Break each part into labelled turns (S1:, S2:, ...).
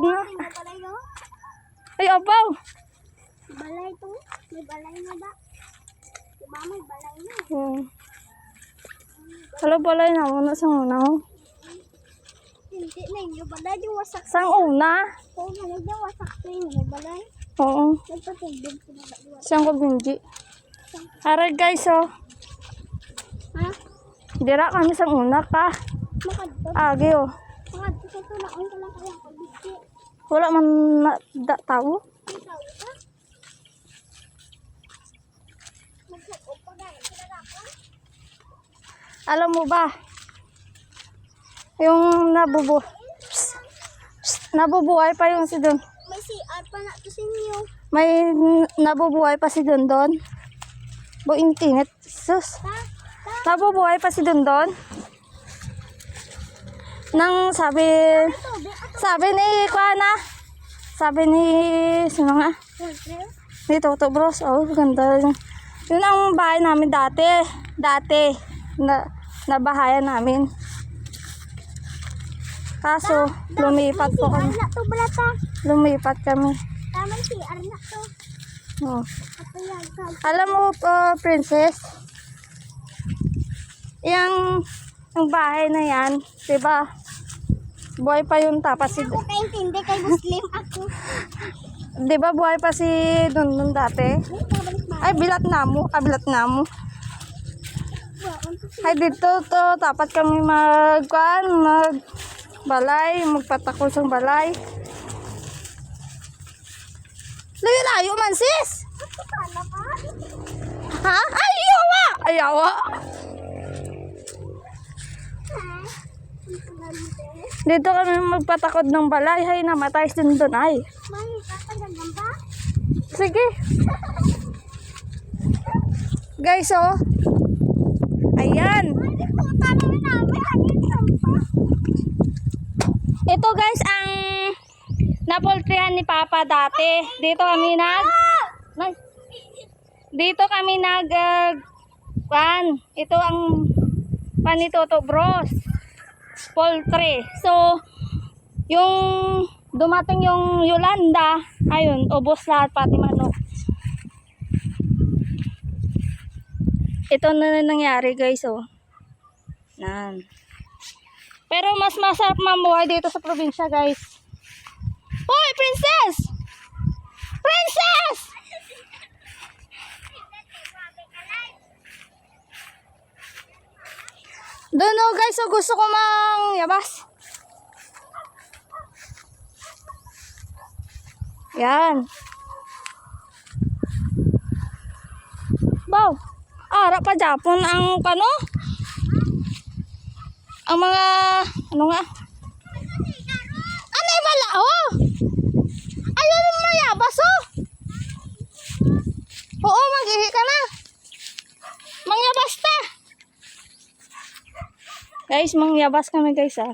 S1: balay no?
S2: Ay, abaw.
S1: Balay to. May balay na ba? Diba may balay na?
S2: Halo, balay na mo na sa una mo.
S1: Hindi na yung balay. Yung wasak.
S2: Sang una?
S1: Oo, nalagyan yung wasak ko yung balay.
S2: Oo.
S1: Nagpatubig ko na ba?
S2: Sang ko binji. Aray guys, oh.
S1: Ha?
S2: Dira kami sang una ka.
S1: Makadto.
S2: Agi, oh.
S1: Makadto sa tunaon ka lang kayang pabisi.
S2: Wala man na tao.
S1: May tao ka? Magsukop pa gano'n. Kinarapan?
S2: Alam mo ba? Yung nabubuhay pa yung si Don.
S1: May CR pa na to sa inyo.
S2: May nabubuhay pa si Don Don. Buing tinit. Sus. Nabubuhay pa si Don Don. Nang sabi ni Kuana. Sabi ni sino nga? Ni Toto Bros. Oh, ganda. Yun ang bahay namin dati. Na bahayan namin. Kaso, lumipat po kami.
S1: CR na to, balata.
S2: Lumipat kami.
S1: Tamang CR na to.
S2: Oh.
S1: Kapayag ka.
S2: Alam mo, princess, yung bahay na yan, diba, buhay pa yung tapas si,
S1: Ako kaintindi kay Muslim ako.
S2: diba buhay pa si Dundun dati? Ay, bilat namo. Ay, dito to, dapat kami balay, magpatakol sa balay. Layo-layo man, sis! Ha? Ay, yawa! Ayawa! Dito kami magpatakod ng balay. Hay, namatay si Dundun ay.
S1: Mami, tatanggan ba?
S2: Sige. Guys, oh. Ayan. Ito guys ang napoltrihan ni Papa dati. Dito kami ito ang panitoto bros. Poultry. So yung dumating yung Yolanda, ayun, ubos lahat pati manok. Ito na nangyari guys, oh. Nan. Pero mas masarap mamuhay dito sa probinsya, guys. Hoy, princess! Princess! Doon, oh, guys, oh, gusto ko mangyabas. Yan. Bow. Ara pa Japon ang kano? Ang mga ano nga? Ano wala oh? Ayun mayabas oh. Oo, mag-ihi ka na. Mangyabas ta. Guys, mangyabas kami guys ah.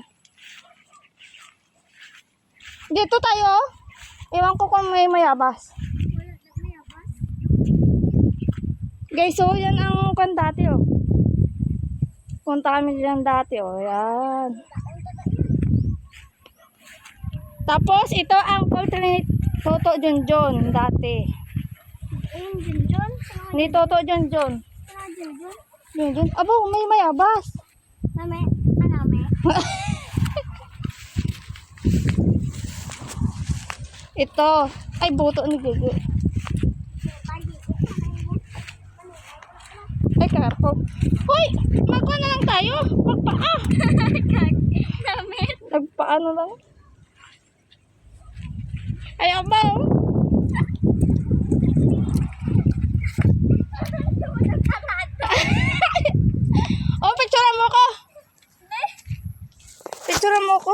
S2: Dito tayo. Iwan ko kung may mayabas. Guys, so yan ang kan dati oh. Punta kami diyan dati oh. Yan. Tapos ito ang poultry Toto Junjun dati.
S1: Junjun?
S2: Ni Toto Junjun. Junjun. Abo, may mayabas.
S1: Name? Aname?
S2: Ito. Ay, buto ni Gigi. Ay, karpo. Hoy! Magpa na lang tayo. Magpaa. Nagpaa na lang. Ay, abaw. Oh, picturean mo ko. Picturean mo ko.